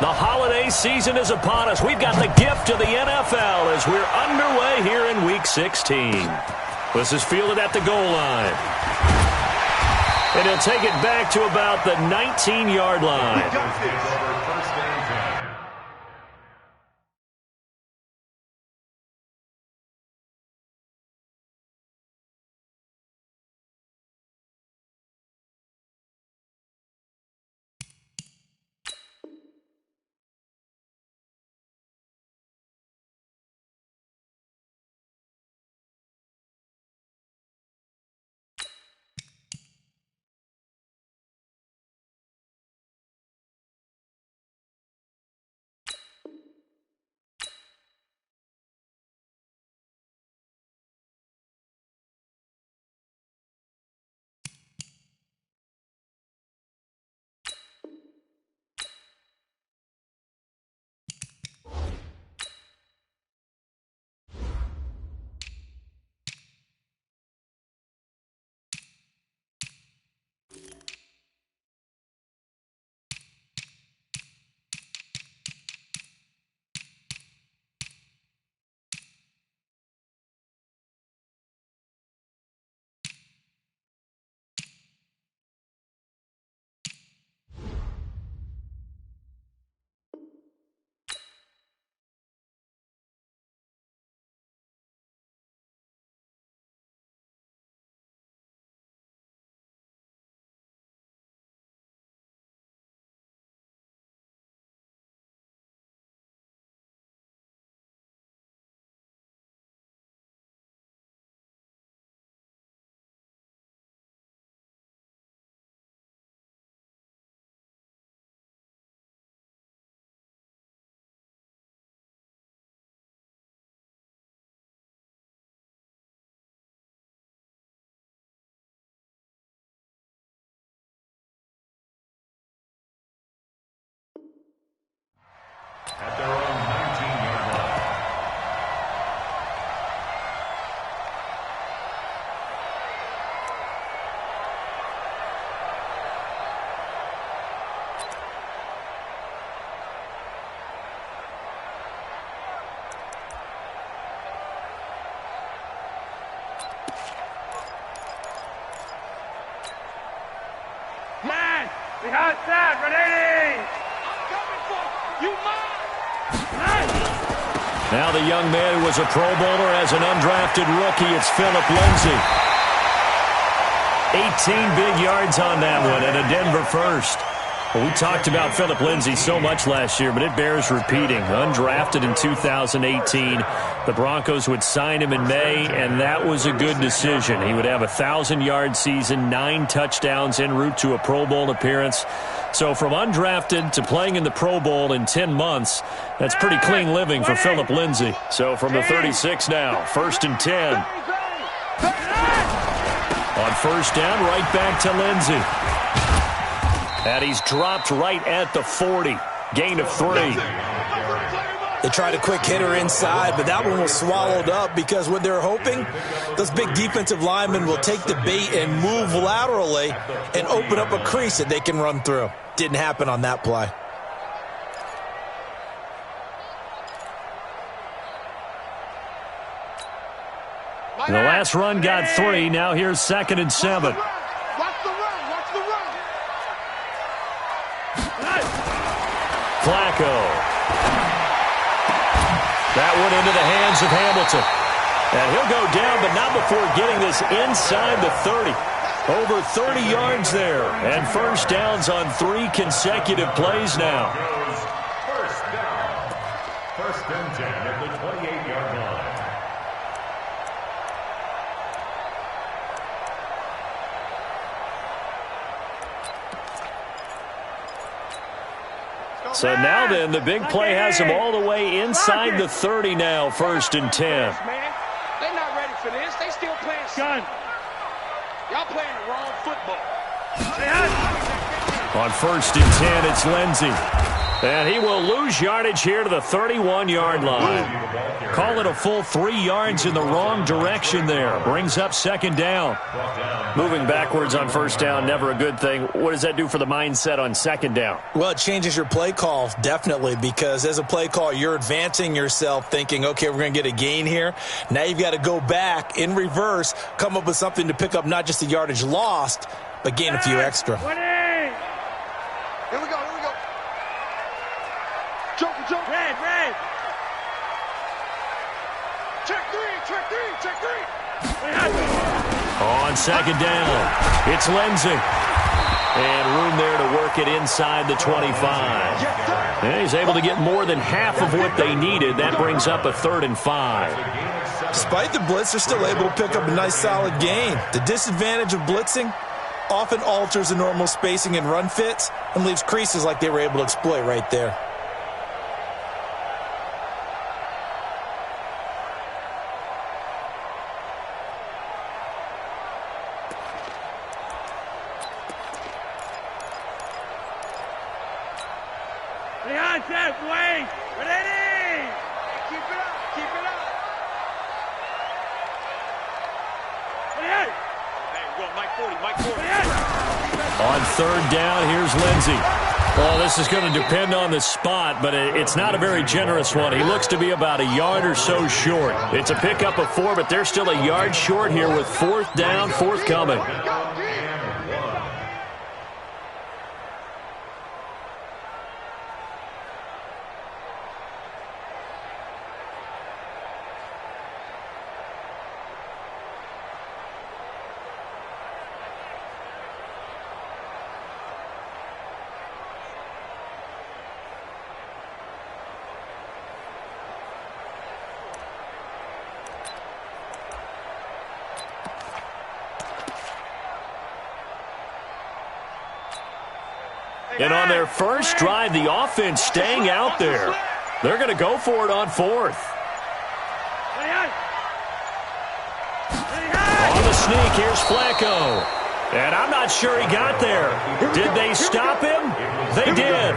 The holiday season is upon us. We've got the gift of the NFL as we're underway here in Week 16. This is fielded at the goal line. And he'll take it back to about the 19-yard line. At their own 19-yard line. Man, behind that, ready! I'm coming for you, man! Now the young man who was a Pro Bowler as an undrafted rookie, it's Phillip Lindsay. 18 big yards on that one and a Denver first. Well, we talked about Phillip Lindsay so much last year, but it bears repeating. Undrafted in 2018. The Broncos would sign him in May, and that was a good decision. He would have a 1,000-yard season, 9 touchdowns en route to a Pro Bowl appearance. So from undrafted to playing in the Pro Bowl in 10 months, that's pretty clean living for Phillip Lindsay. So from the 36 now, 1st and 10. On first down, right back to Lindsay. And he's dropped right at the 40. Gain of 3. They tried a quick hitter inside, but that one was swallowed up because what they're hoping, those big defensive linemen will take the bait and move laterally and open up a crease that they can run through. Didn't happen on that play. The last run got 3. Now here's 2nd and 7. Watch the run, watch the run. Flacco. That one into the hands of Hamilton. And he'll go down, but not before getting this inside the 30. Over 30 yards there. And first downs on 3 consecutive plays now. First down. 1st and 10 at the 28-yard line. So now then, the big play has him all the way inside the 30 now, 1st and 10. They're not ready for this. They still playing gun. Y'all playing the wrong football. On 1st and 10, it's Lindsay. And he will lose yardage here to the 31-yard line. Call it a full 3 yards in the wrong direction there. Brings up second down. Moving backwards on first down, never a good thing. What does that do for the mindset on second down? Well, it changes your play call, definitely, because as a play call, you're advancing yourself thinking, okay, we're going to get a gain here. Now you've got to go back in reverse, come up with something to pick up not just the yardage lost, but gain a few extra. Here we go. Jump. Red. Check three. On second down, it's Lindsey. And room there to work it inside the 25. And he's able to get more than half of what they needed. That brings up a 3rd and 5. Despite the blitz, they're still able to pick up a nice solid gain. The disadvantage of blitzing often alters the normal spacing and run fits and leaves creases like they were able to exploit right there. On third down, here's Lindsey. Well, this is going to depend on the spot, but it's not a very generous one. He looks to be about a yard or so short. It's a pickup of 4, but they're still a yard short here with 4th down, forthcoming. And on their first drive, the offense staying out there. They're going to go for it on 4th. On the sneak, here's Flacco. And I'm not sure he got there. Did they stop him? They did.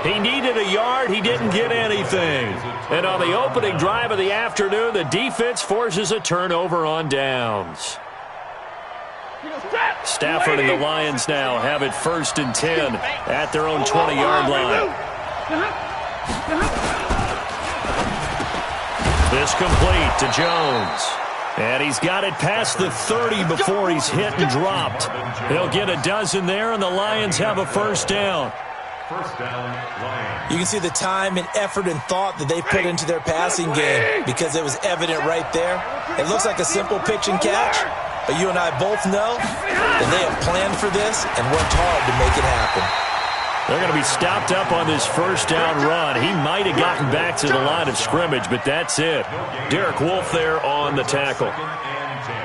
He needed a yard. He didn't get anything. And on the opening drive of the afternoon, the defense forces a turnover on downs. Stafford and the Lions now have it 1st and 10 at their own 20-yard line. This complete to Jones. And he's got it past the 30 before he's hit and dropped. He'll get a dozen there, and the Lions have a 1st down. First down, Lions. You can see the time and effort and thought that they put into their passing game because it was evident right there. It looks like a simple pitch and catch, but you and I both know that they have planned for this and worked hard to make it happen. They're going to be stopped up on this 1st down run. He might have gotten back to the line of scrimmage, but that's it. Derek Wolfe there on the tackle. 2nd and 10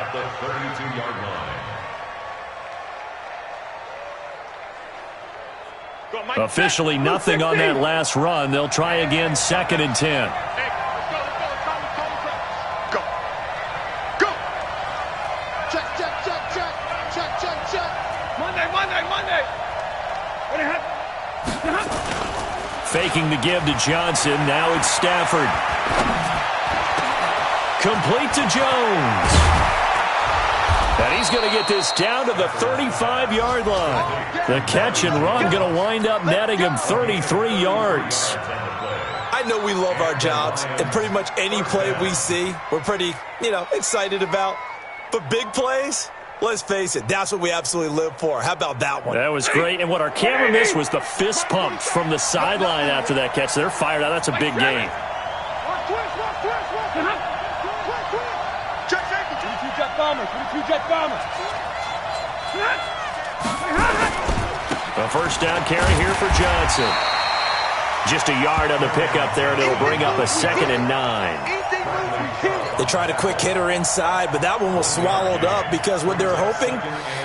at the 32-yard line. Officially nothing on that last run. They'll try again 2nd and 10. Go. Check. Monday. Faking the give to Johnson. Now it's Stafford. Complete to Jones. And he's going to get this down to the 35-yard line. The catch and run going to wind up netting him 33 yards. I know we love our jobs, and pretty much any play we see, we're pretty, excited about. But big plays, let's face it, that's what we absolutely live for. How about that one? That was great. And what our camera missed was the fist pump from the sideline after that catch. They're fired out. That's a big gain. A 1st down carry here for Johnson. Just a yard on the pickup there, and it'll bring up a 2nd and 9. They tried a quick hitter inside, but that one was swallowed up because what they were hoping,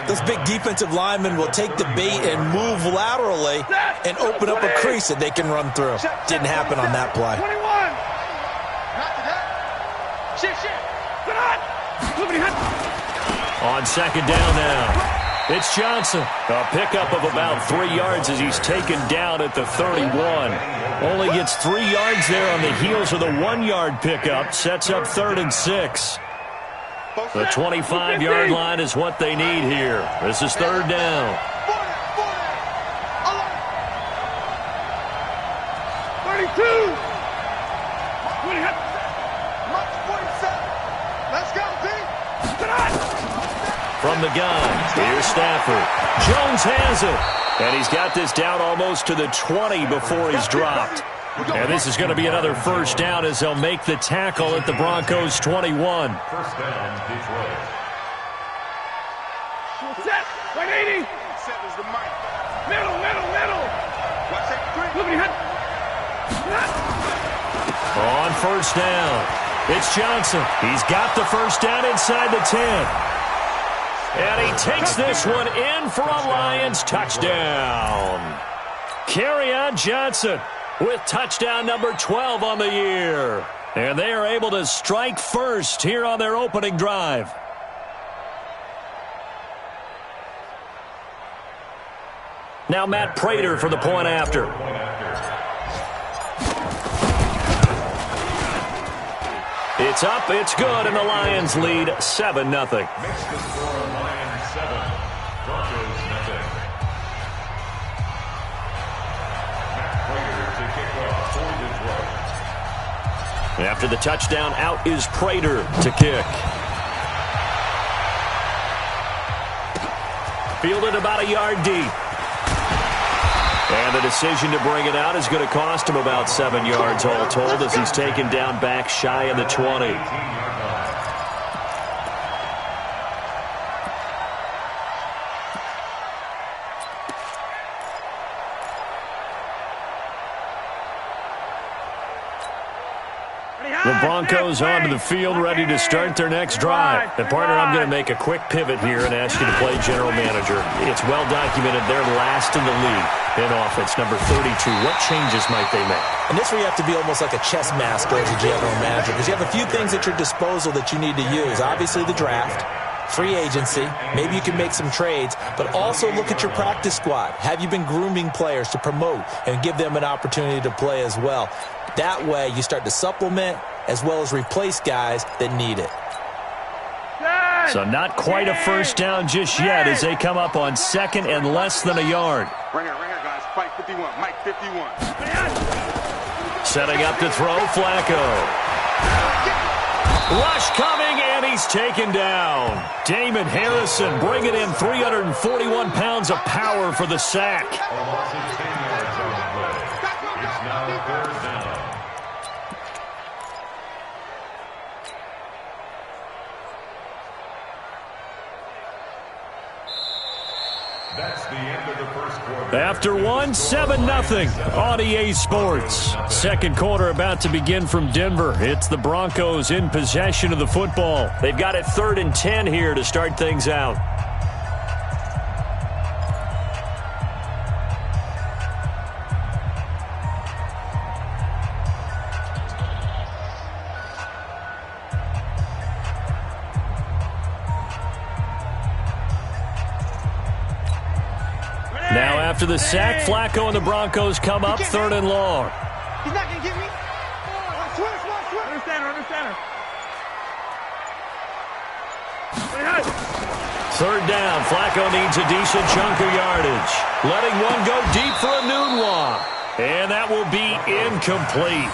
those big defensive linemen will take the bait and move laterally and open up a crease that they can run through. Didn't happen on that play. On 2nd down now. It's Johnson. A pickup of about 3 yards as he's taken down at the 31. Only gets 3 yards there on the heels of the 1-yard pickup. Sets up 3rd and 6. The 25-yard line is what they need here. This is 3rd down. 32. From the gun, here's Stafford. Jones has it. And he's got this down almost to the 20 before he's dropped. And this is going to be another 1st down as they'll make the tackle at the Broncos' 21. 1st down, Detroit. Set. 180. Set is the mic. Middle. Watch that. Look at On 1st down, it's Johnson. He's got the 1st down inside the 10. And he takes this one in for a Lions touchdown. Kerryon Johnson with touchdown number 12 on the year. And they are able to strike first here on their opening drive. Now Matt Prater for the point after. It's up, it's good, and the Lions lead 7-0. After the touchdown, out is Prater to kick. Fielded about a yard deep. And the decision to bring it out is going to cost him about 7 yards all told as he's taken down back shy of the 20. The Broncos onto the field, ready to start their next drive. And, partner, I'm going to make a quick pivot here and ask you to play general manager. It's well documented they're last in the league in offense, number 32. What changes might they make? And this where you have to be almost like a chess master as a general manager, because you have a few things at your disposal that you need to use. Obviously, the draft, free agency, maybe you can make some trades, but also look at your practice squad. Have you been grooming players to promote and give them an opportunity to play as well? That way, you start to supplement as well as replace guys that need it. So not quite a 1st down just yet as they come up on 2nd and less than a yard. Right here, guys. Fight 51. Mike 51. Setting up to throw, Flacco. Rush coming, and he's taken down. Damon Harrison bringing in 341 pounds of power for the sack. It's now 3rd down. That's the end of the 1st quarter. After 7-0 on EA Sports. 2nd quarter about to begin from Denver. It's the Broncos in possession of the football. They've got it 3rd and 10 here to start things out. Now after the sack, Flacco and the Broncos come up 3rd and long. He's not going to get me. Switch. Understand her. 3rd down. Flacco needs a decent chunk of yardage. Letting one go deep for a Nunwa. And that will be incomplete.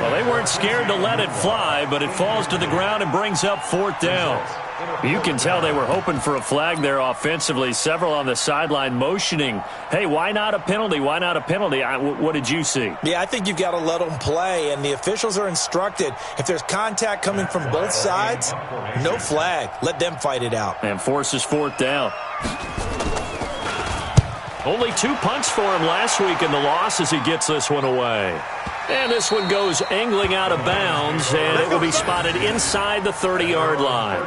Well, they weren't scared to let it fly, but it falls to the ground and brings up 4th down. You can tell they were hoping for a flag there offensively. Several on the sideline motioning, hey, why not a penalty? Why not a penalty? What did you see? Yeah, I think you've got to let them play, and the officials are instructed, if there's contact coming from both sides, no flag. Let them fight it out. And forces 4th down. Only 2 punts for him last week in the loss as he gets this one away. And this one goes angling out of bounds, and it will be spotted inside the 30-yard line.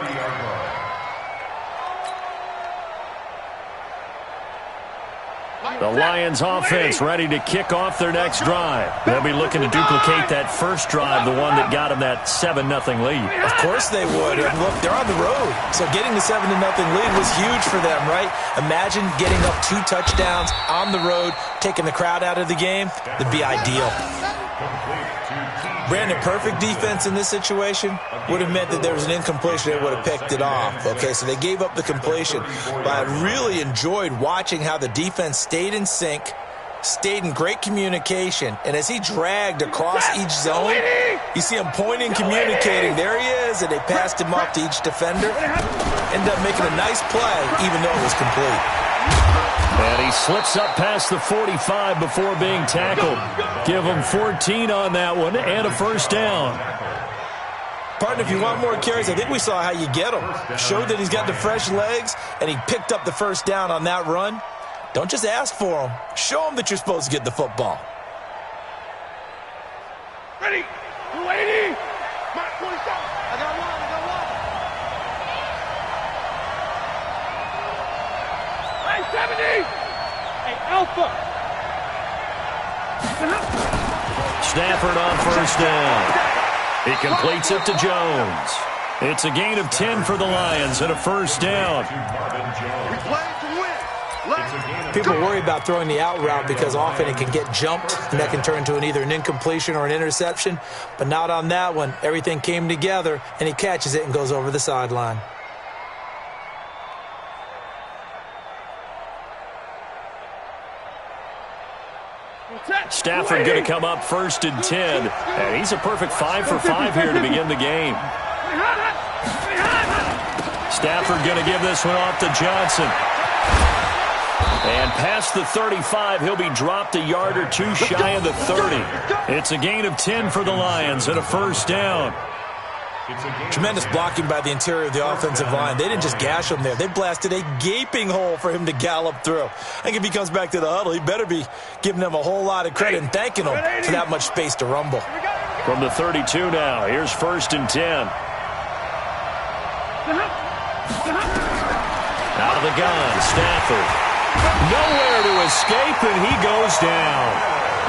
The Lions offense ready to kick off their next drive. They'll be looking to duplicate that first drive, the one that got them that 7-0 lead. Of course they would. And look, they're on the road. So getting the 7-0 lead was huge for them, right? Imagine getting up 2 touchdowns on the road, taking the crowd out of the game. That'd be ideal. Brandon, perfect defense in this situation would have meant that there was an incompletion. They would have picked it off. Okay, so they gave up the completion. But I really enjoyed watching how the defense stayed in sync, stayed in great communication, and as he dragged across each zone, you see him pointing, communicating. There he is, and they passed him off to each defender. Ended up making a nice play, even though it was complete. And he slips up past the 45 before being tackled. Give him 14 on that one and a first down. Partner, if you want more carries, I think we saw how you get him. Showed that he's got the fresh legs, and he picked up the first down on that run. Don't just ask for him. Show him that you're supposed to get the football. Ready. 280. Mark 47. I got one. Hey, 70. Hey, Alpha. Stafford on first down. He completes it to Jones. It's a gain of 10 for the Lions and a first down. We play to win. People worry about throwing the out route because often it can get jumped, and that can turn into either an incompletion or an interception. But not on that one. Everything came together, and he catches it and goes over the sideline. Stafford going to come up first and 10. And he's a perfect 5 for 5 here to begin the game. Stafford going to give this one off to Johnson. And past the 35, he'll be dropped a yard or two shy of the 30. It's a gain of 10 for the Lions and a first down. Tremendous blocking by the interior of the offensive line. They didn't just gash him there. They blasted a gaping hole for him to gallop through. I think if he comes back to the huddle, he better be giving them a whole lot of credit and thanking them for that much space to rumble. From the 32 now, here's first and 10. Out of the gun, Stafford. Nowhere to escape, and he goes down.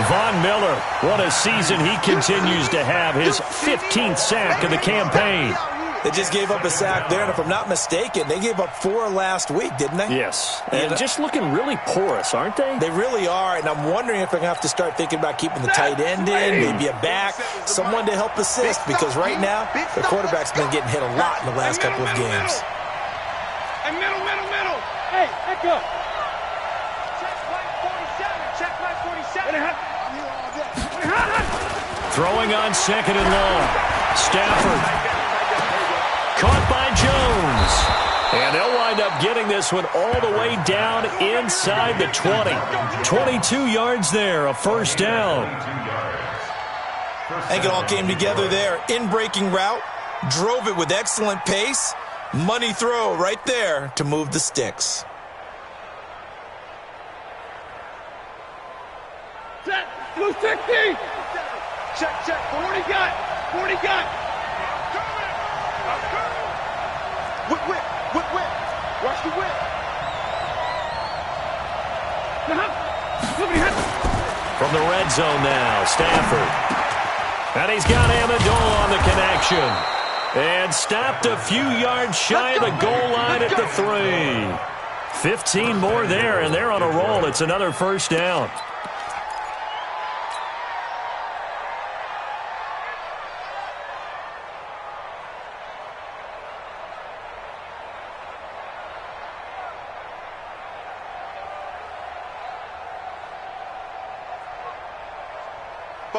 Von Miller, what a season he continues to have, his 15th sack of the campaign. They just gave up a sack there, and if I'm not mistaken, they gave up 4 last week, didn't they? Yes, and just looking really porous, aren't they? They really are, and I'm wondering if they're going to have to start thinking about keeping the tight end in, maybe a back, someone to help assist, because right now, the quarterback's been getting hit a lot in the last couple of games. Hey, middle. Hey, echo. Throwing on second and long. Stafford. Caught by Jones. And they'll wind up getting this one all the way down inside the 20. 22 yards there, a first down. I think it all came together there. In-breaking route. Drove it with excellent pace. Money throw right there to move the sticks. Set. 260. Check. 40 got. Whip. Watch the whip. From the red zone now, Stafford. And he's got Amendola on the connection. And stopped a few yards shy of the goal line at the 3. 15 more there, and they're on a roll. It's another first down.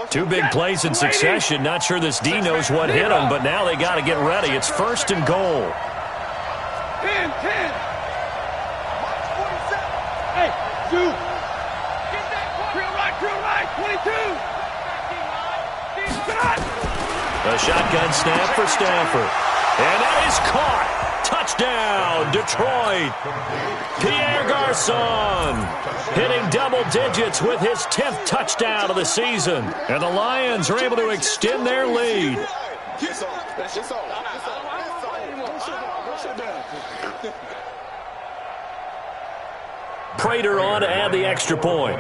Two big plays in succession. Not sure this D knows what hit him, but now they got to get ready. It's first and goal. 10. Hey, 2. Drill right. 22. A shotgun snap for Stafford. And that is caught. Touchdown, Detroit. Pierre Garçon hitting double digits with his 10th touchdown of the season. And the Lions are able to extend their lead. Prater on to add the extra point.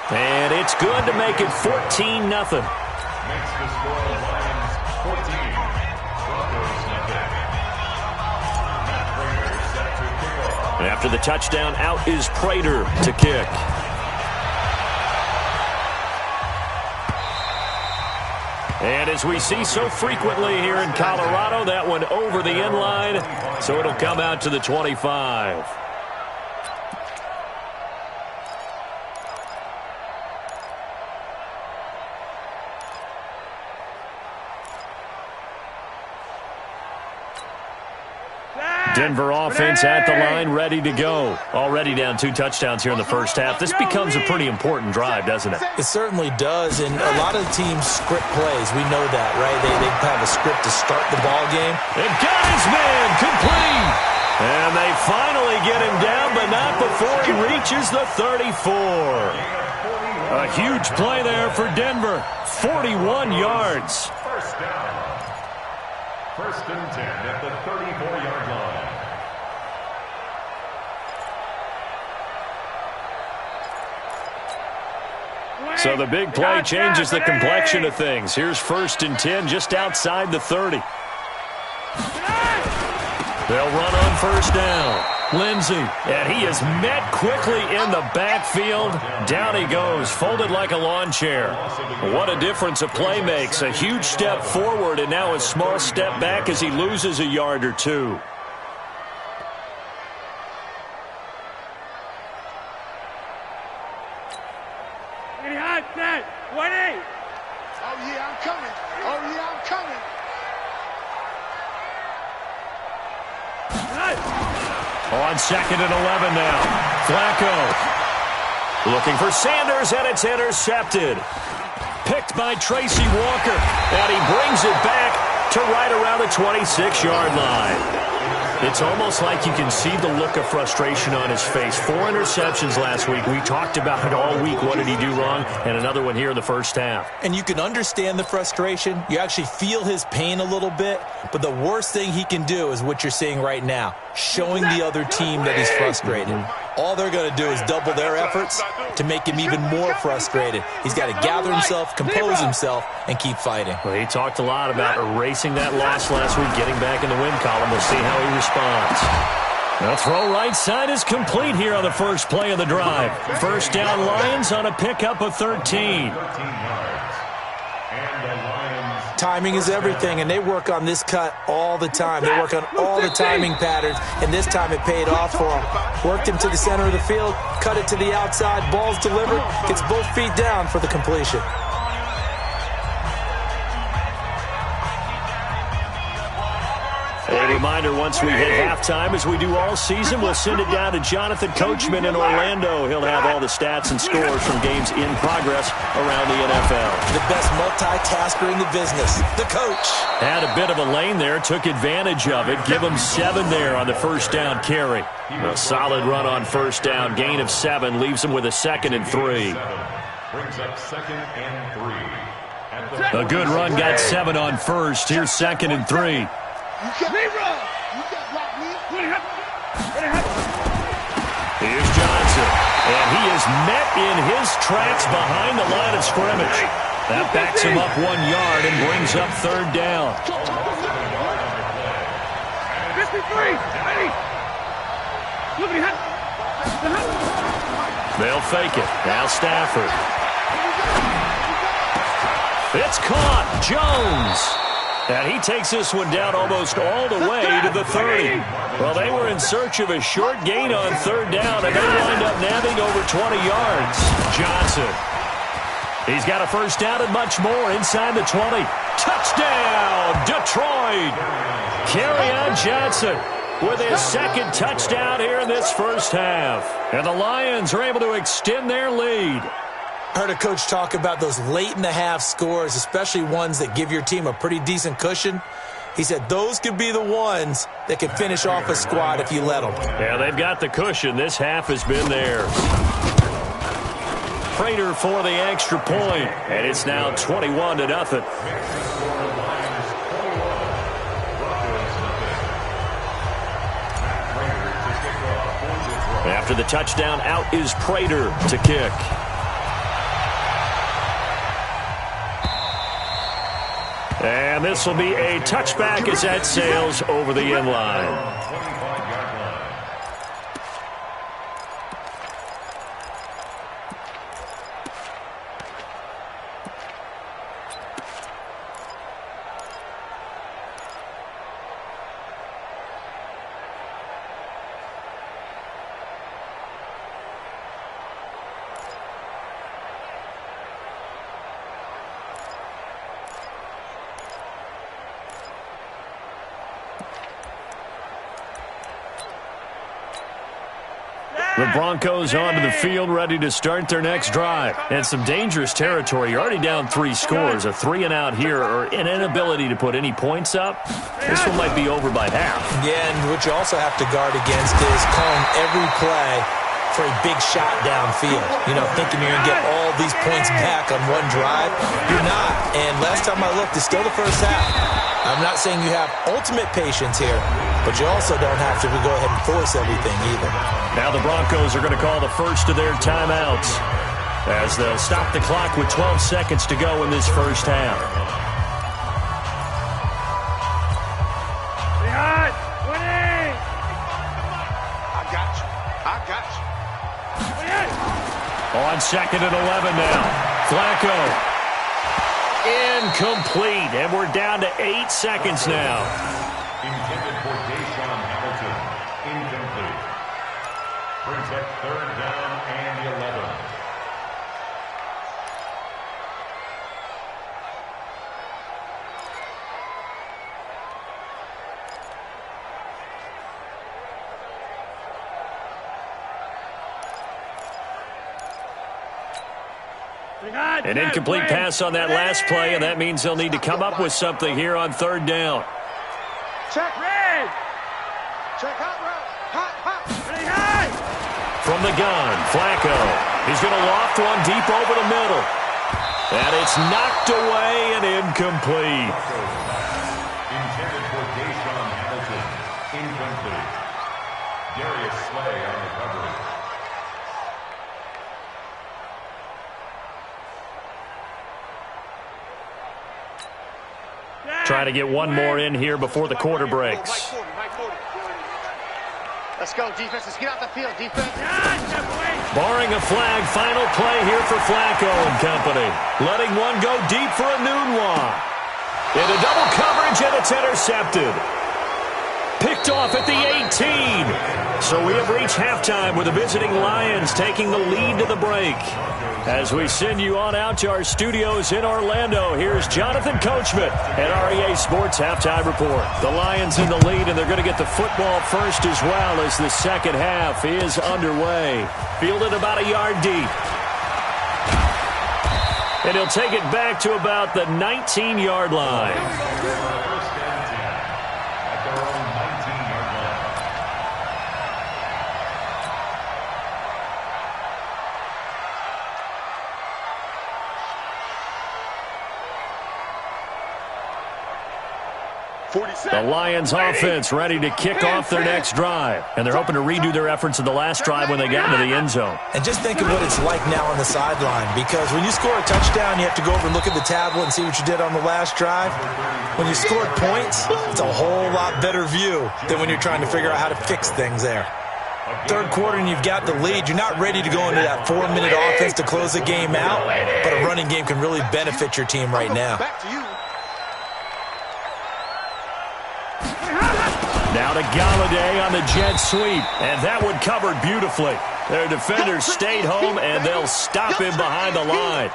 And it's good to make it 14-0. Makes the score Lions 14, Broncos nothing. Matt Prater set to kick off. After the touchdown, out is Prater to kick. And as we see so frequently here in Colorado, that one over the end line, so it'll come out to the 25. Denver offense at the line, ready to go. Already down 2 touchdowns here in the first half. This becomes a pretty important drive, doesn't it? It certainly does, and a lot of the teams script plays. We know that, right? They have a script to start the ball game. And got his man complete. And they finally get him down, but not before he reaches the 34. A huge play there for Denver. 41 yards. First down. First and 10 at the 34-yard line. So the big play changes the complexion of things. Here's first and 10 just outside the 30. They'll run on first down. Lindsey, and he is met quickly in the backfield. Down he goes, folded like a lawn chair. What a difference a play makes. A huge step forward and now a small step back as he loses a yard or two. Set, 20. Oh, yeah, I'm coming. Oh, yeah, I'm coming. On second and 11 now. Flacco looking for Sanders, and it's intercepted. Picked by Tracy Walker, and he brings it back to right around the 26-yard line. It's almost like you can see the look of frustration on his face. 4 interceptions last week. We talked about it all week. What did he do wrong? And another one here in the first half. And you can understand the frustration. You actually feel his pain a little bit. But the worst thing he can do is what you're seeing right now, showing the other team that he's frustrated. All they're going to do is double their efforts to make him even more frustrated. He's got to gather himself, compose himself, and keep fighting. Well, he talked a lot about erasing that loss last week, getting back in the win column. We'll see how he responds. The throw right side is complete here on the first play of the drive. First down Lions on a pickup of 13. Timing is everything, and they work on this cut all the time. They work on all the timing patterns, and this time it paid off for him. Worked him to the center of the field, cut it to the outside, ball's delivered, gets both feet down for the completion. A reminder, once we hit halftime, as we do all season, we'll send it down to Jonathan Coachman in Orlando. He'll have all the stats and scores from games in progress around the NFL. The best multitasker in the business, the coach. Had a bit of a lane there, took advantage of it. Give him 7 there on the first down carry. A solid run on first down, gain of 7, leaves him with a 2nd and 3. Brings up 2nd and 3. A good run, got 7 on first. Here's 2nd and 3. Here's Johnson, and he is met in his tracks behind the line of scrimmage. That backs him up 1 yard and brings up 3rd down. 53, They'll fake it. Now Stafford. It's caught. Jones. And he takes this one down almost all the way to the 30. Well, they were in search of a short gain on 3rd down, and they wind up nabbing over 20 yards. Johnson. He's got a first down and much more inside the 20. Touchdown, Detroit. Kerryon Johnson with his 2nd touchdown here in this first half. And the Lions are able to extend their lead. I heard a coach talk about those late-in-the-half scores, especially ones that give your team a pretty decent cushion. He said those could be the ones that can finish off a squad if you let them. Yeah, they've got the cushion. This half has been theirs. Prater for the extra point, and it's now 21-0. After the touchdown, out is Prater to kick. And this will be a touchback as that sails over the end line. The Broncos onto the field, ready to start their next drive. And some dangerous territory. You're already down 3 scores. A 3-and-out here, or an inability to put any points up. This one might be over by half. Yeah, and what you also have to guard against is calling every play for a big shot downfield. You know, thinking you're going to get all these points back on one drive. You're not. And last time I looked, it's still the first half. I'm not saying you have ultimate patience here, but you also don't have to go ahead and force everything either. Now the Broncos are going to call the first of their timeouts as they'll stop the clock with 12 seconds to go in this first half. Behind! Winning! I got you. I got you. On 2nd and 11 now. Flacco. Incomplete, and we're down to 8 seconds now. Intended for Deshaun Hamilton. Incomplete. Brings up 3rd down and 11. An incomplete pass on that last play, and that means they'll need to come up with something here on 3rd down. Check. Red! Check hot route. Hot. Ready, high! From the gun, Flacco. He's going to loft one deep over the middle. And it's knocked away and incomplete. Intended for Deshaun Hamilton. Incomplete. Darius Slay on the coverage. Trying to get one more in here before the quarter breaks. Let's go, defense. Let's get out the field, defense. Barring a flag, final play here for Flacco and company. Letting one go deep for a noon one. Into double coverage, and it's intercepted. Picked off at the 18. So we have reached halftime with the visiting Lions taking the lead to the break. As we send you on out to our studios in Orlando, here's Jonathan Coachman at REA Sports Halftime Report. The Lions in the lead, and they're going to get the football first as well as the second half is underway. Fielded about a yard deep. And he'll take it back to about the 19-yard line. First and 10 at their own 19-yard line. The Lions offense ready to kick off their next drive. And they're hoping to redo their efforts in the last drive when they got into the end zone. And just think of what it's like now on the sideline, because when you score a touchdown, you have to go over and look at the tablet and see what you did on the last drive. When you scored points, it's a whole lot better view than when you're trying to figure out how to fix things there. 3rd quarter and you've got the lead. You're not ready to go into that 4-minute offense to close the game out, but a running game can really benefit your team right now. Back to you. Now to Galladay on the jet sweep, and that one covered beautifully. Their defenders stayed home, and they'll stop him behind the line.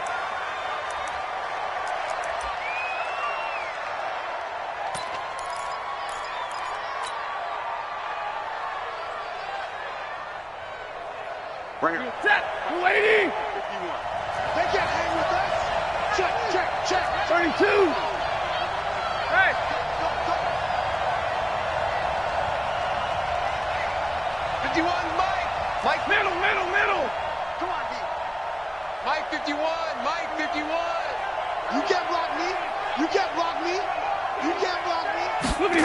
Right here. Set! Waiting! 51. They can't hang with us. Check. 32! Hey! Go. 51, Mike. Middle! Come on, D. Mike 51. You can't block me. Look at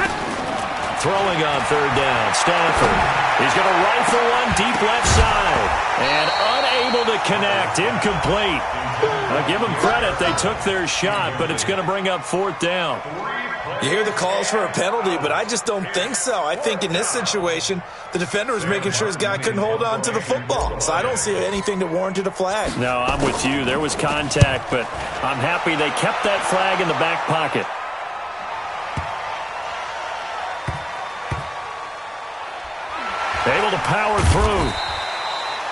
Throwing on third down, Stafford. He's going to rifle one deep left side. And unable to connect, incomplete. I'll give them credit, they took their shot, but it's going to bring up fourth down. You hear the calls for a penalty, but I just don't think so. I think in this situation, the defender was making sure his guy couldn't hold on to the football. So I don't see anything that warranted a flag. No, I'm with you. There was contact, but I'm happy they kept that flag in the back pocket. Able to power through.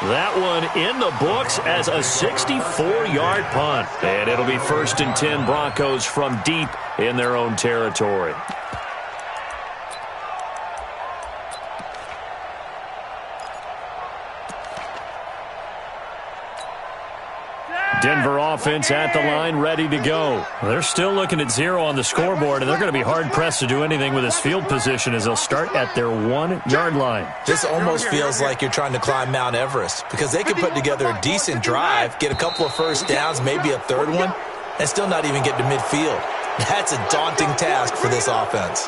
That one in the books as a 64-yard punt. And it'll be 1st and 10 Broncos from deep in their own territory. Denver offense at the line, ready to go. They're still looking at 0 on the scoreboard, and they're going to be hard-pressed to do anything with this field position as they'll start at their 1-yard line. This almost feels like you're trying to climb Mount Everest because they could put together a decent drive, get a couple of first downs, maybe a third one, and still not even get to midfield. That's a daunting task for this offense.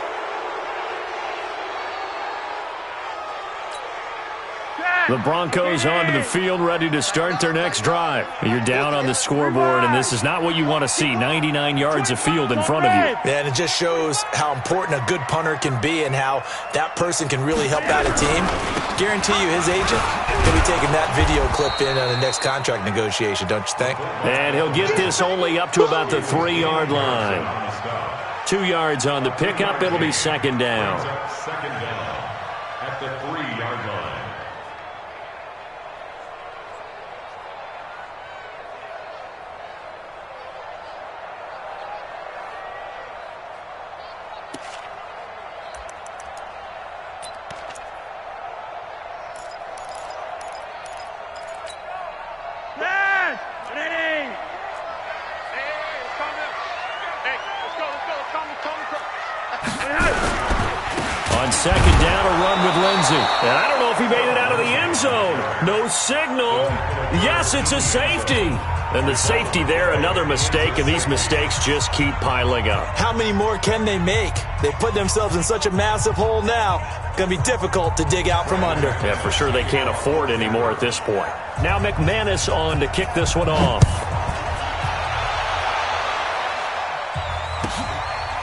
The Broncos onto the field, ready to start their next drive. You're down on the scoreboard, and this is not what you want to see, 99 yards of field in front of you. And it just shows how important a good punter can be and how that person can really help out a team. Guarantee you his agent will be taking that video clip in on the next contract negotiation, don't you think? And he'll get this only up to about the 3-yard line. 2 yards on the pickup. It'll be 2nd down. Second down at the 3-yard line. On 2nd down, a run with Lindsey. And I don't know if he made it out of the end zone. No signal. Yes, it's a safety. And the safety there, another mistake, and these mistakes just keep piling up. How many more can they make? They put themselves in such a massive hole now. Going to be difficult to dig out from under. Yeah, for sure they can't afford any more at this point. Now McManus on to kick this one off.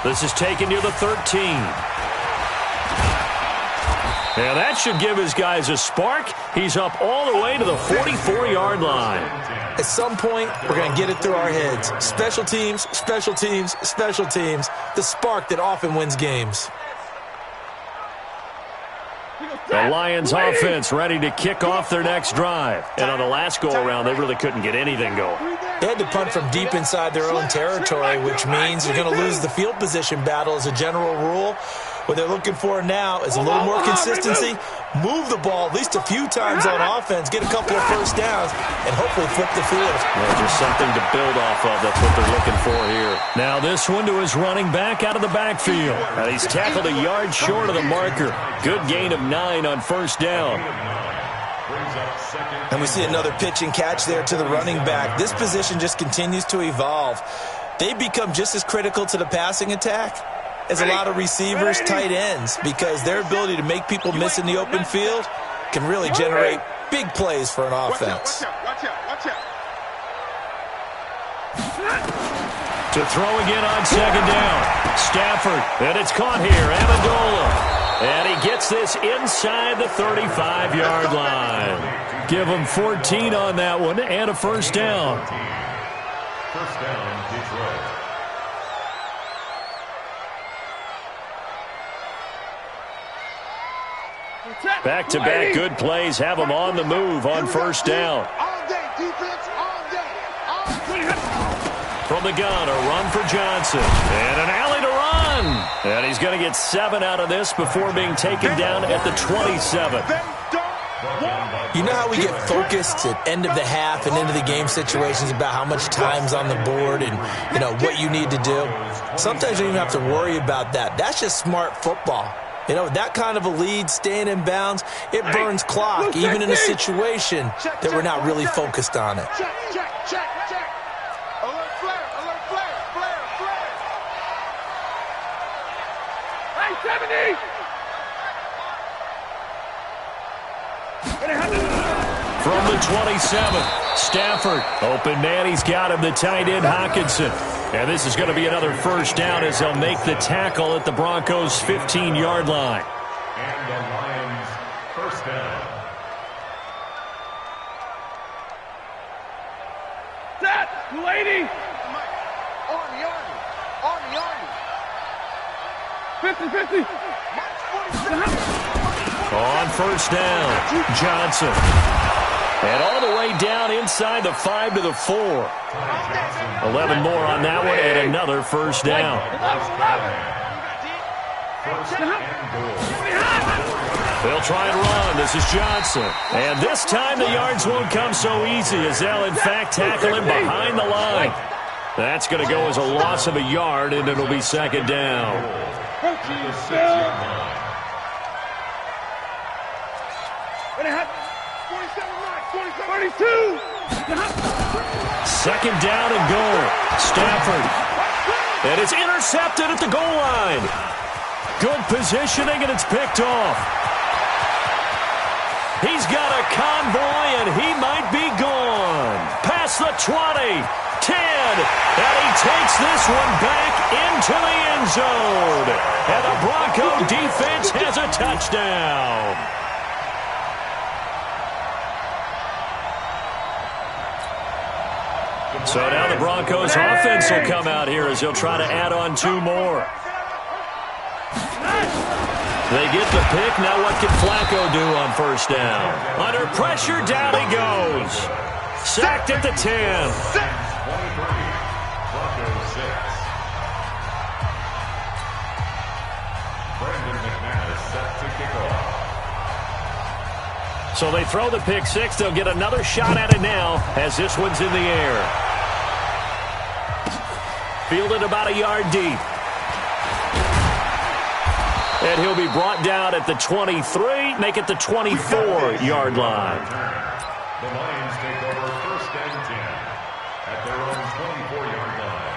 This is taken near the 13. And that should give his guys a spark. He's up all the way to the 44-yard line. At some point, we're going to get it through our heads. Special teams, special teams, special teams. The spark that often wins games. The Lions offense ready to kick off their next drive. And on the last go-around, they really couldn't get anything going. They had to punt from deep inside their own territory, which means you're going to lose the field position battle as a general rule. What they're looking for now is a little more consistency, move the ball at least a few times on offense, get a couple of first downs, and hopefully flip the field. Well, just something to build off of. That's what they're looking for here. Now this one to his running back out of the backfield. And he's tackled a yard short of the marker. Good gain of 9 on first down. And we see another pitch and catch there to the running back. This position just continues to evolve. They become just as critical to the passing attack as a lot of receivers, tight ends, because their ability to make people miss in the open field can really generate big plays for an offense. Watch out. To throw again on 2nd down. Stafford, and it's caught here. Amendola. And he gets this inside the 35-yard line. Give him 14 on that one and a first down. First down, Detroit. Back-to-back good plays have them on the move on first down. All day, defense, all day. From the gun, a run for Johnson. And an alley to run. And he's going to get 7 out of this before being taken down at the 27. You know how we get focused at end of the half and into the game situations about how much time's on the board and, you know, what you need to do? Sometimes you don't even have to worry about that. That's just smart football. You know, that kind of a lead, staying in bounds, it burns clock, even in a situation that we're not really focused on it. Check. Alert flare. Hey, 70! From the 27, Stafford. Open man, he's got him, the tight end, Hockenson. And this is going to be another first down as they'll make the tackle at the Broncos' 15-yard line. And the Lions first down. Set, 280. Army. 50-50. On first down, Johnson. And all the way down inside the 5 to the 4. 11 more on that one and another first down. They'll try and run. This is Johnson. And this time the yards won't come so easy as they'll in fact tackle him behind the line. That's going to go as a loss of a yard, and it'll be second down. Second down and goal. Stafford. And it's intercepted at the goal line. Good positioning, and it's picked off. He's got a convoy, and he might be gone. Past the 20, 10, and he takes this one back into the end zone. And the Bronco defense has a touchdown. So now the Broncos offense will come out here as they'll try to add on 2 more. They get the pick. Now what can Flacco do on first down? Under pressure, down he goes. Sacked at the 10. 23, Broncos 6. Brandon McManus set to kick off. So they throw the pick 6. They'll get another shot at it now as this one's in the air. Fielded about a yard deep. And he'll be brought down at the 23, make it the 24-yard line. The Lions take over first and 10 at their own 24-yard line.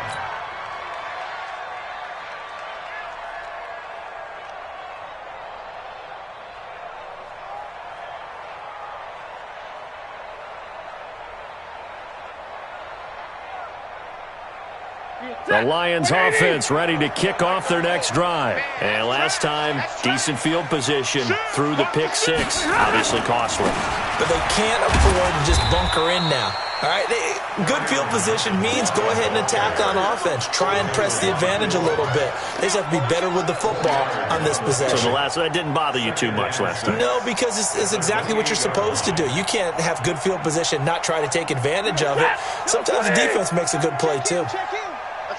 The Lions offense ready to kick off their next drive. And last time, decent field position through the pick 6. Obviously costly. But they can't afford to just bunker in now. All right, good field position means go ahead and attack on offense. Try and press the advantage a little bit. They just have to be better with the football on this possession. So that didn't bother you too much last time? No, because it's exactly what you're supposed to do. You can't have good field position, not try to take advantage of it. Sometimes the defense makes a good play, too.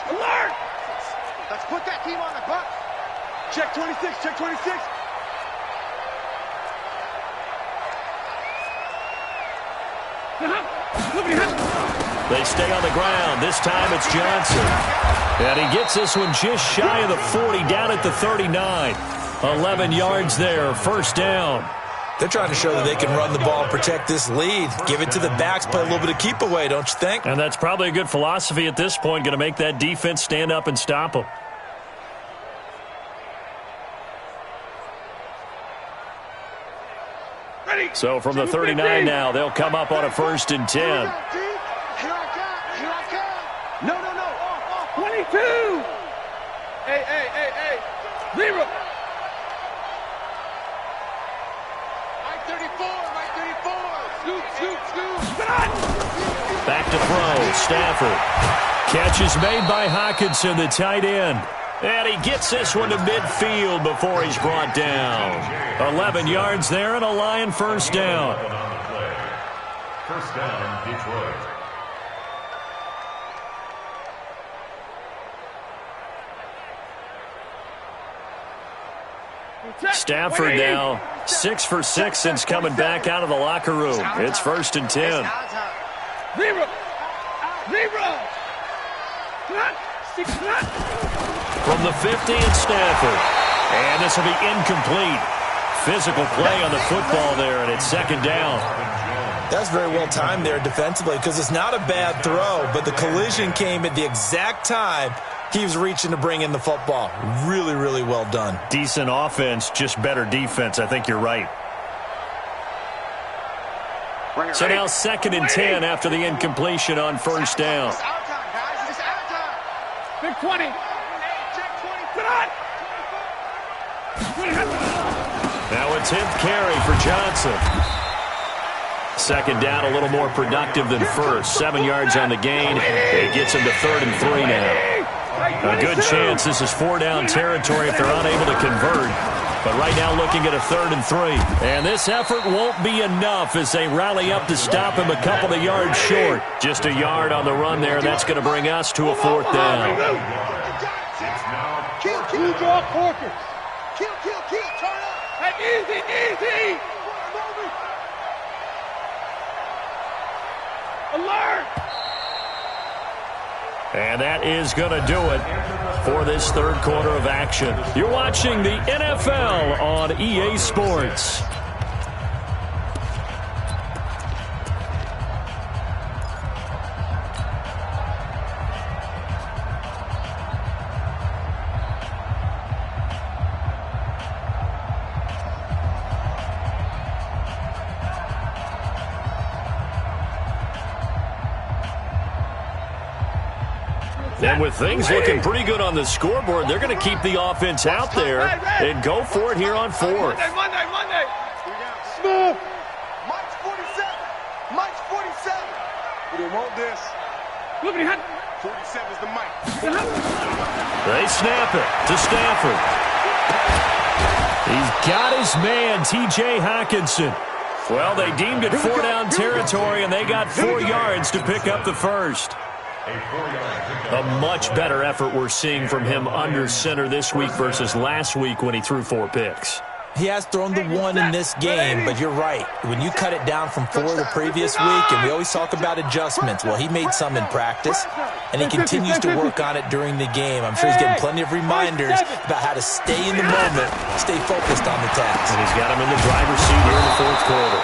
Alert! Let's put that team on the buck. Check 26, check 26. They stay on the ground. This time it's Johnson. And he gets this one just shy of the 40, down at the 39. 11 yards there, first down. They're trying to show that they can run the ball and protect this lead. Give it to the backs, play a little bit of keep away, don't you think? And that's probably a good philosophy at this point, going to make that defense stand up and stop them. So from the 39 now, they'll come up on a first and 10. Here I come. No. 22. Hey. 0. Back to throw, Stafford. Catch is made by Hockenson, the tight end. And he gets this one to midfield before he's brought down. 11 yards there and a Lion first down. First down, Detroit. Stafford now 6 for 6 since coming back out of the locker room. It's first and 10. 0. From the 50, it's Stafford. And this will be incomplete. Physical play on the football there, and it's second down. That's very well timed there defensively because it's not a bad throw, but the collision came at the exact time he was reaching to bring in the football. Really, really well done. Decent offense, just better defense. I think you're right. So now 2nd and 10 after the incompletion on first down. It's our time, guys. It's our time. Big 20. Check 20. Sit on. Now a 10th carry for Johnson. 2nd down, a little more productive than first. 7 yards on the gain. It gets him to 3rd and 3 now. A good chance this is 4-down territory if they're unable to convert. But right now looking at a 3rd and 3. And this effort won't be enough as they rally up to stop him a couple of yards short. Just a yard on the run there. That's going to bring us to a 4th down. Kill, kill. Draw corkers. Kill, kill, kill. Turn up. Hey, easy, easy. Alert. And that is going to do it for this 3rd quarter of action. You're watching the NFL on EA Sports. And with things looking pretty good on the scoreboard, they're going to keep the offense out there and go for it here on 4th. Monday. Smooth. Mike's 47. Mike's 47. We didn't want this. 47 is the Mike. They snap it to Stafford. He's got his man, T.J. Hockenson. Well, they deemed it 4-down territory, and they got 4 yards to pick up the first. A much better effort we're seeing from him under center this week versus last week when he threw 4 picks. He has thrown the 1 in this game, but you're right. When you cut it down from 4 the previous week, and we always talk about adjustments, well, he made some in practice, and he continues to work on it during the game. I'm sure he's getting plenty of reminders about how to stay in the moment, stay focused on the task. And he's got him in the driver's seat here in the 4th quarter.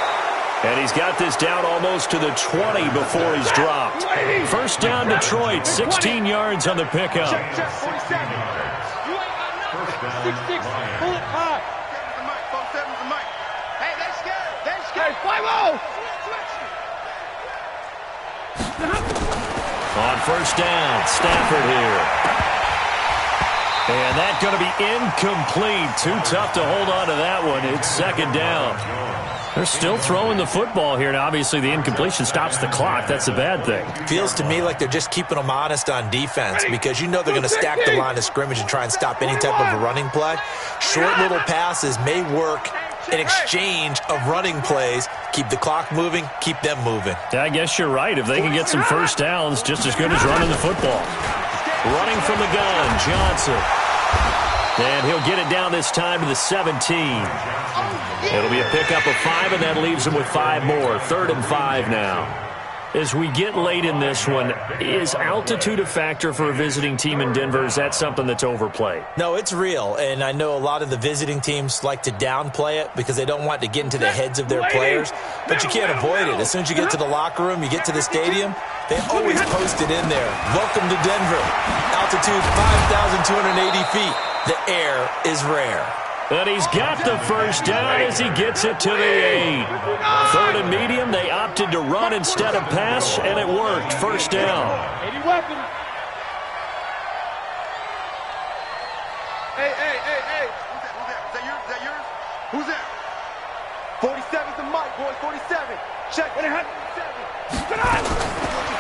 And he's got this down almost to the 20 before he's dropped. First down, Detroit, 16 yards on the pickup. Check 47. You ain't got nothing. 6-6. Pull it high. 47's the Mike. Hey, they scared. They scared. Hey, 5-0. On first down, Stafford here. And that's going to be incomplete. Too tough to hold on to that one. It's 2nd down. They're still throwing the football here. Now, obviously, the incompletion stops the clock. That's the bad thing. Feels to me like they're just keeping them honest on defense because you know they're going to stack the line of scrimmage and try and stop any type of a running play. Short little passes may work in exchange of running plays. Keep the clock moving, keep them moving. I guess you're right. If they can get some first downs, just as good as running the football. Running from the gun, Johnson. And he'll get it down this time to the 17. It'll be a pickup of 5, and that leaves him with 5 more. 3rd and 5 now. As we get late in this one, is altitude a factor for a visiting team in Denver? Is that something that's overplayed? No, it's real, and I know a lot of the visiting teams like to downplay it because they don't want to get into the heads of their players, but you can't avoid it. As soon as you get to the locker room, you get to the stadium, they always post it in there. Welcome to Denver. Altitude 5,280 feet. The air is rare. And he's got the first down as he gets it to the 8. 3rd and medium, they opted to run instead of pass, and it worked. First down. 80 weapons. Hey. Is that yours? Who's that? 47's the Mike, boys. 47. Check. 47.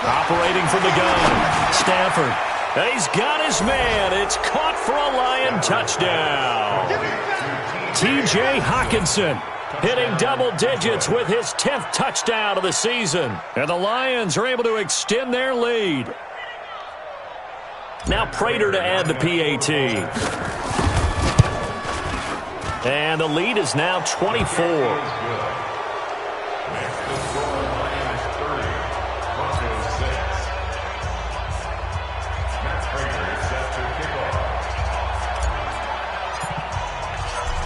Operating from the gun, Stafford. He's got his man. It's caught for a Lion touchdown. T.J. Hockenson hitting double digits with his 10th touchdown of the season. And the Lions are able to extend their lead. Now Prater to add the PAT. And the lead is now 24.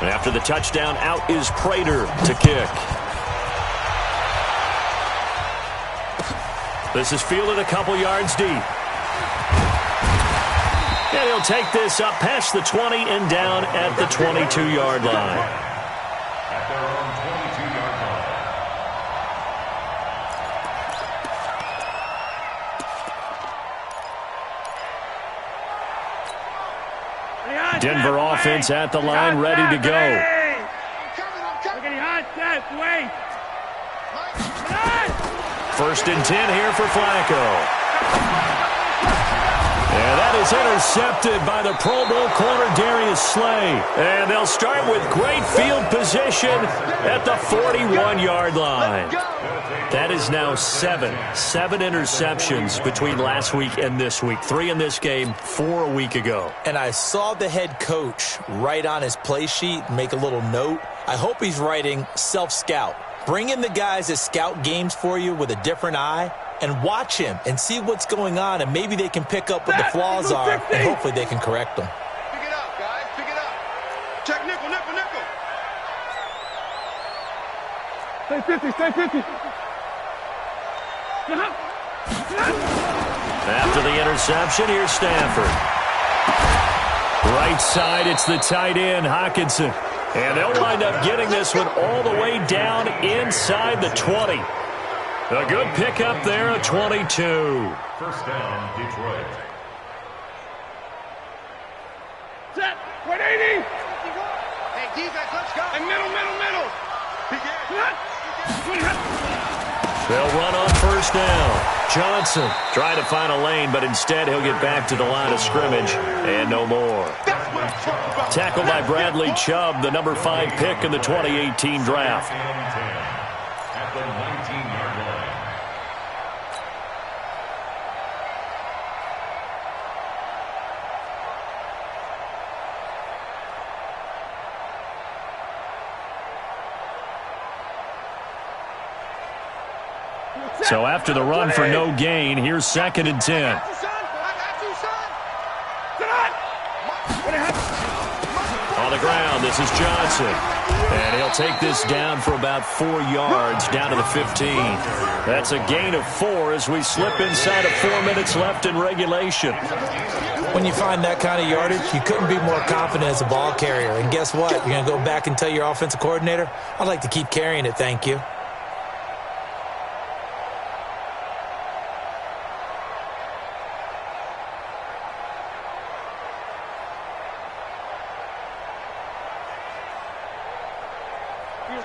And after the touchdown, out is Prater to kick. This is fielded a couple yards deep. And he'll take this up past the 20 and down at the 22-yard line. At their own 22-yard Denver offense at the line, ready to go. First and 10 here for Flacco. And that is intercepted by the Pro Bowl corner, Darius Slay. And they'll start with great field position at the 41-yard line. That is now seven interceptions between last week and this week. 3 in this game, 4 a week ago. And I saw the head coach write on his play sheet, make a little note. I hope he's writing self-scout. Bring in the guys that scout games for you with a different eye and watch him and see what's going on, and maybe they can pick up what the flaws are, and hopefully they can correct them. Pick it up, guys. Pick it up. Check nickel, nickel, nickel. Stay 50, stay 50. After the interception, here's Stafford. Right side, it's the tight end, Hockenson. And they'll wind up getting this one all the way down inside the 20. A good pickup there, a 22. First down, Detroit. Set, 180. Hey, defense, let's go. And middle. They'll run on first down. Johnson trying to find a lane, but instead he'll get back to the line of scrimmage and no more. That's what I'm talking about. Tackled by Bradley Chubb, the number 5 pick in the 2018 draft. At the 19-yard line. So after the run for no gain, here's 2nd and 10. On the ground, this is Johnson. And he'll take this down for about 4 yards, down to the 15. That's a gain of 4 as we slip inside of 4 minutes left in regulation. When you find that kind of yardage, you couldn't be more confident as a ball carrier. And guess what? You're going to go back and tell your offensive coordinator, I'd like to keep carrying it, thank you.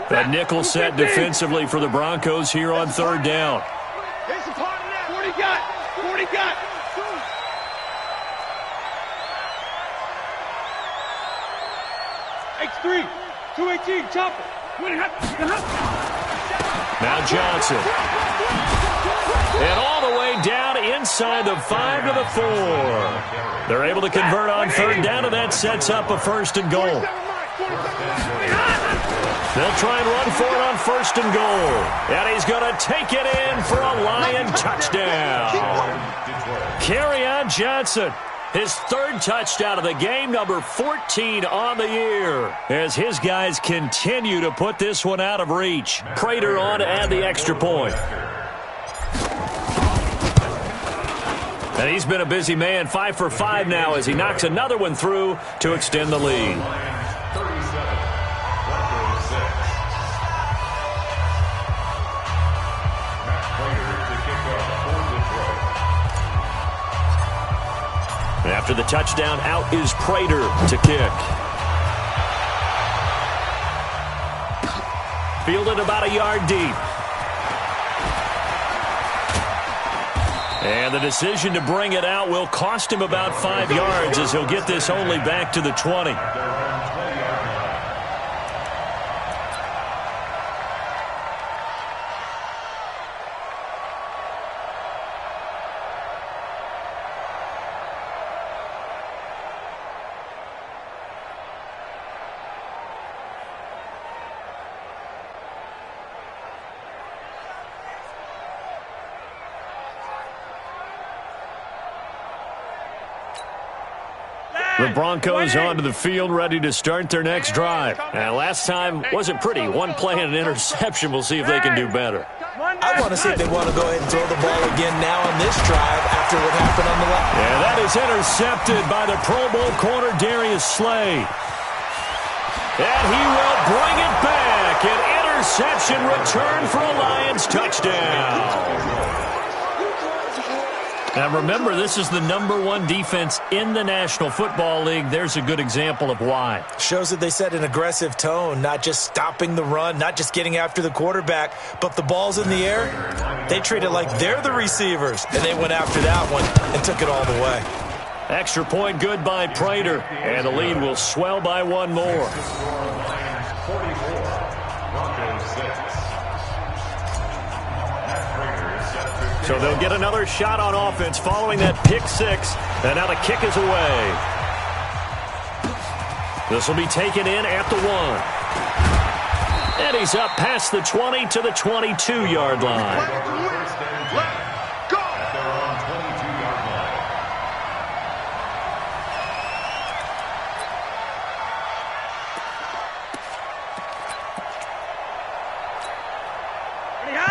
A nickel set defensively for the Broncos here on 3rd down. 40 got. X3, 218, chopper. Now Johnson. And all the way down inside the 5 to the 4. They're able to convert on 3rd down, and that sets up a 1st and goal. They'll try and run for it on 1st and goal. And he's going to take it in for a Lion touchdown. Kerryon Johnson, his 3rd touchdown of the game, number 14 on the year, as his guys continue to put this one out of reach. Prater on to add the extra point. And he's been a busy man, 5 for 5 now as he knocks another one through to extend the lead. After the touchdown, out is Prater to kick. Fielded about a yard deep. And the decision to bring it out will cost him about 5 yards as he'll get this only back to the 20. The Broncos onto the field, ready to start their next drive. And last time wasn't pretty. One play and an interception. We'll see if they can do better. I want to see if they want to go ahead and throw the ball again now on this drive after what happened on the left. And that is intercepted by the Pro Bowl corner, Darius Slay. And he will bring it back. An interception return for a Lions touchdown. Now remember, this is the #1 defense in the National Football League. There's a good example of why. Shows that they set an aggressive tone, not just stopping the run, not just getting after the quarterback, but the ball's in the air. They treat it like they're the receivers, and they went after that one and took it all the way. Extra point good by Prater, and the lead will swell by one more. So they'll get another shot on offense following that pick six, and now the kick is away. This will be taken in at the 1. And he's up past the 20 to the 22-yard line.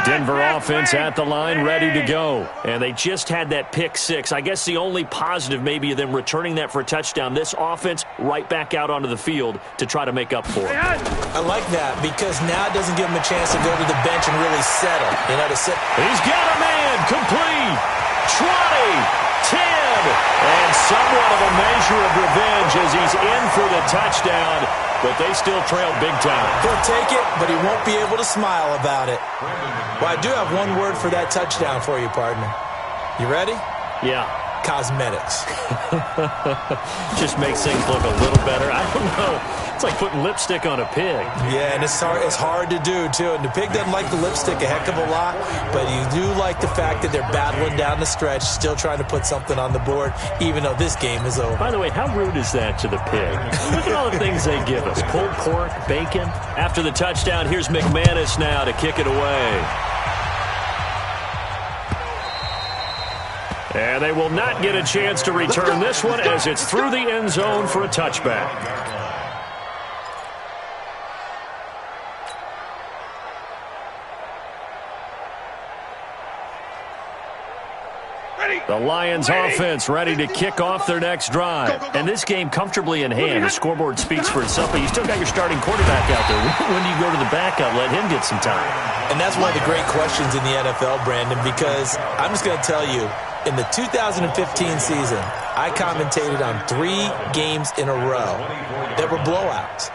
Denver offense at the line, ready to go. And they just had that pick six. I guess the only positive maybe of them returning that for a touchdown. This offense right back out onto the field to try to make up for it. I like that because now it doesn't give him a chance to go to the bench and really settle. He's got a man, complete, 20. 10, and somewhat of a measure of revenge as he's in for the touchdown, but they still trail big time. He'll take it, but he won't be able to smile about it. Well, I do have one word for that touchdown for you, partner. You ready? Yeah. Cosmetics. Just makes things look a little better. I don't know. It's like putting lipstick on a pig. Yeah, and it's hard to do, too. And the pig doesn't like the lipstick a heck of a lot, but you do like the fact that they're battling down the stretch, still trying to put something on the board, even though this game is over. By the way, how rude is that to the pig? Look at all the things they give us. Pulled pork, bacon. After the touchdown, here's McManus now to kick it away. And they will not get a chance to return this one as it's through the end zone for a touchback. The Lions offense ready to kick off their next drive. And this game comfortably in hand. The scoreboard speaks for itself, but you still got your starting quarterback out there. When do you go to the backup? Let him get some time. And that's one of the great questions in the NFL, Brandon, because I'm just going to tell you, in the 2015 season, I commentated on 3 games in a row that were blowouts.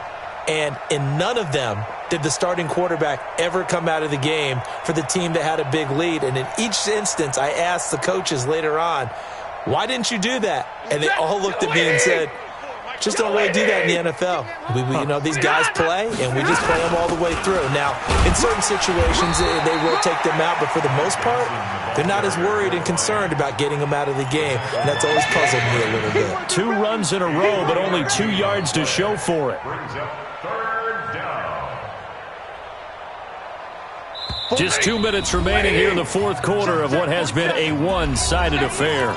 And in none of them did the starting quarterback ever come out of the game for the team that had a big lead. And in each instance, I asked the coaches later on, why didn't you do that? And they all looked at me and said, just don't really do that in the NFL. These guys play, and we just play them all the way through. Now, in certain situations, they will take them out, but for the most part, they're not as worried and concerned about getting them out of the game, and that's always puzzled me a little bit. 2 runs in a row, but only 2 yards to show for it. Just 2 minutes remaining here in the fourth quarter of what has been a one-sided affair.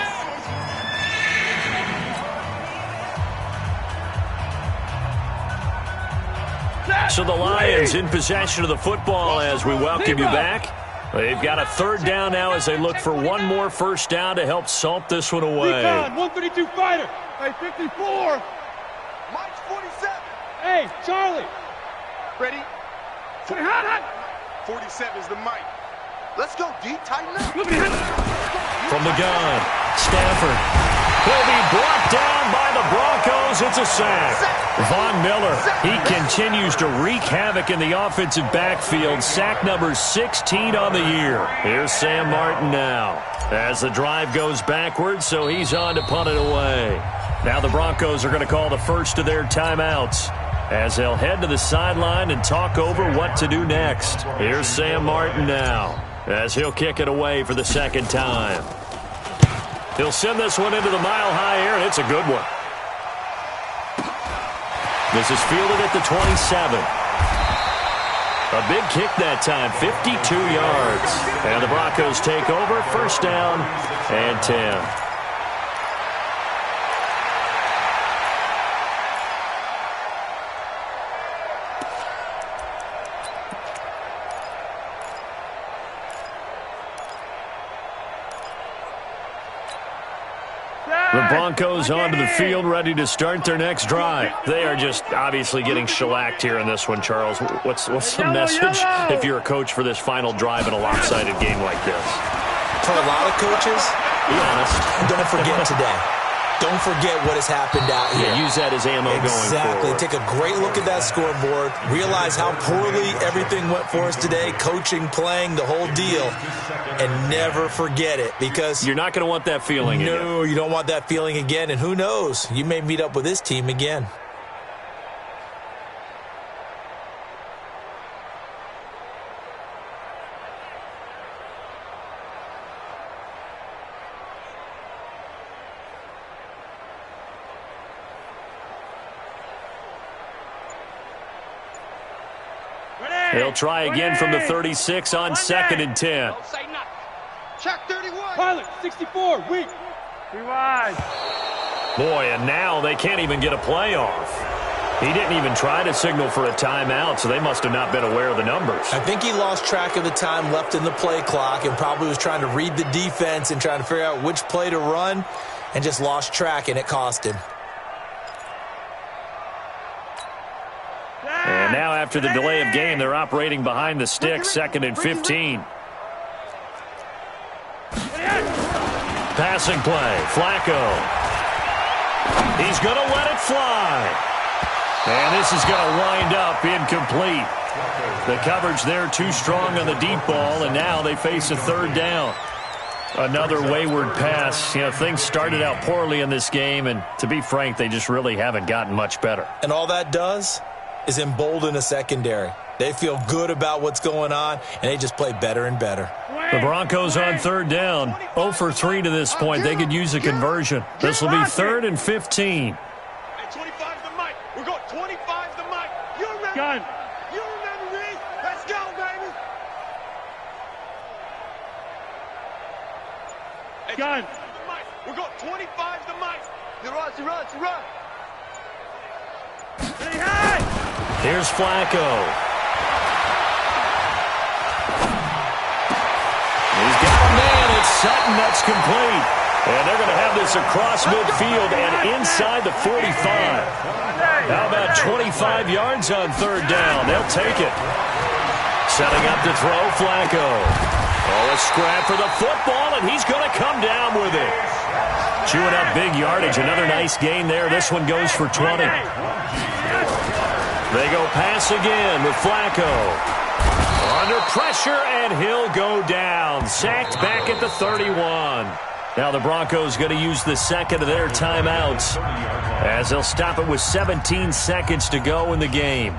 So the Lions in possession of the football as we welcome you back. They've got a 3rd down now as they look for one more first down to help salt this one away. 132 fighter. Hey, 54. Mike's 47. Hey, Charlie. Ready? 47 is the mic. Let's go, D. Tighten up. From the gun, Stafford. He'll be brought down by the Broncos. It's a sack. Von Miller, he continues to wreak havoc in the offensive backfield. Sack number 16 on the year. Here's Sam Martin now as the drive goes backwards, so he's on to punt it away. Now the Broncos are going to call the first of their timeouts as they'll head to the sideline and talk over what to do next. Here's Sam Martin now as he'll kick it away for the 2nd time. He'll send this one into the mile-high air, and it's a good one. This is fielded at the 27. A big kick that time, 52 yards. And the Broncos take over, first down and 10. The Broncos onto the field, ready to start their next drive. They are just obviously getting shellacked here in this one, Charles. What's the message if you're a coach for this final drive in a lopsided game like this? For a lot of coaches, Be honest. Don't forget today. Don't forget what has happened out here. Yeah, use that as ammo going forward. Exactly. Take a great look at that scoreboard. Realize how poorly everything went for us today. Coaching, playing, the whole deal. And never forget it, because you're not going to want that feeling again. No, you don't want that feeling again. And who knows? You may meet up with this team again. They'll try again from the 36 on 2nd and 10. Don't say nothing. Check 31. Pilot, 64, weak. Be wide. Boy, and now they can't even get a play off. He didn't even try to signal for a timeout, so they must have not been aware of the numbers. I think he lost track of the time left in the play clock and probably was trying to read the defense and trying to figure out which play to run, and just lost track, and it cost him. And now after the delay of game, they're operating behind the stick, 2nd and 15. Passing play, Flacco. He's going to let it fly. And this is going to wind up incomplete. The coverage there too strong on the deep ball, and now they face a 3rd down. Another wayward pass. You know, things started out poorly in this game, and to be frank, they just really haven't gotten much better. And all that does is embolden a secondary. They feel good about what's going on, and they just play better and better. The Broncos on 3rd down. 0 for 3 to this point. They could use a conversion. This will be 3rd and 15. Hey, 25's the mic. We're going 25's the mic. You remember? Gun. You remember me? Let's go, baby. Hey, Gun. 25's the mic. We're going 25's the mic. You run, you run, you run. Here's Flacco. He's got a man. It's Sutton. That's complete. And they're going to have this across midfield and inside the 45. How about 25 yards on 3rd down? They'll take it. Setting up to throw, Flacco. Oh, a scrap for the football, and he's going to come down with it. Chewing up big yardage. Another nice gain there. This one goes for 20. They go pass again with Flacco. Under pressure, and he'll go down. Sacked back at the 31. Now the Broncos going to use the 2nd of their timeouts, as they'll stop it with 17 seconds to go in the game.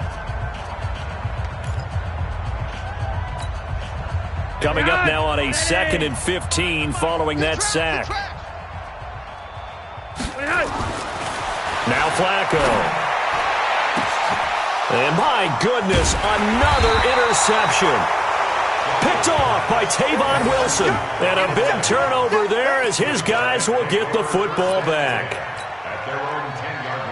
Coming up now on a 2nd and 15 following that sack. Now Flacco. And my goodness, another interception. Picked off by Tavon Wilson. And a big turnover there as his guys will get the football back. At their own 10-yard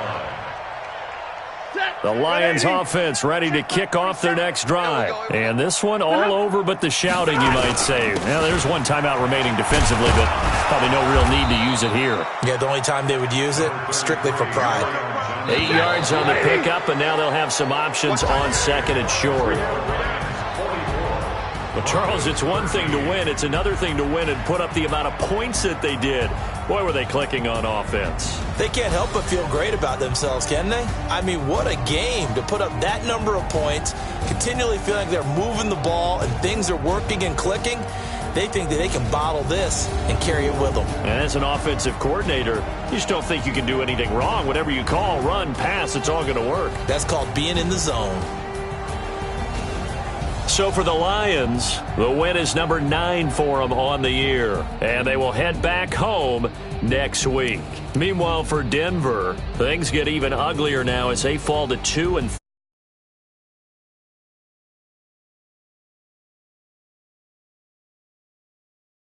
line. The Lions offense ready to kick off their next drive. And this one all over but the shouting, you might say. Now, there's one timeout remaining defensively, but probably no real need to use it here. Yeah, the only time they would use it, strictly for pride. 8 yards on the pickup, and now they'll have some options on 2nd and short. Well, Charles, it's one thing to win. It's another thing to win and put up the amount of points that they did. Boy, were they clicking on offense. They can't help but feel great about themselves, can they? I mean, what a game to put up that number of points, continually feeling like they're moving the ball and things are working and clicking. They think that they can bottle this and carry it with them. And as an offensive coordinator, you just don't think you can do anything wrong. Whatever you call, run, pass, it's all going to work. That's called being in the zone. So for the Lions, the win is number 9 for them on the year. And they will head back home next week. Meanwhile, for Denver, things get even uglier now as they fall to 2-3.